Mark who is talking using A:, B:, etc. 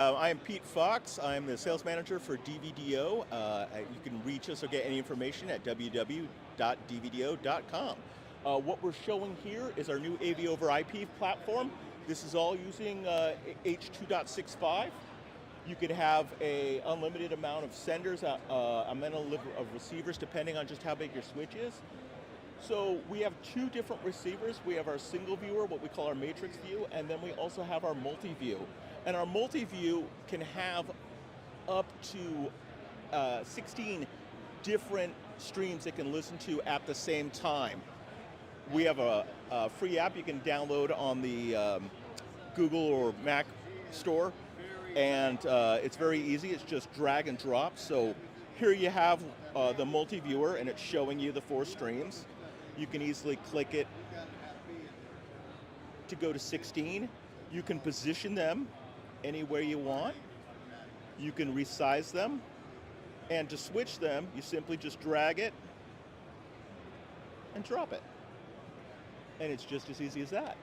A: I am Pete Fox. I'm the sales manager for DVDO. You can reach us or get any information at www.dvdo.com. What we're showing here is our new AV over IP platform. This is all using H.2.65. You could have an unlimited amount of senders, amount of receivers, depending on just how big your switch is. So we have two different receivers. We have our single viewer, what we call our matrix view, and then we also have our multi-view. And our multi-view can have up to 16 different streams it can listen to at the same time. We have a free app you can download on the Google or Mac store, and it's very easy. It's just drag and drop. So here you have the multi-viewer, and it's showing you the 4 streams. You can easily click it to go to 16. You can position them anywhere you want. You can resize them. And to switch them, you simply just drag it and drop it. And it's just as easy as that.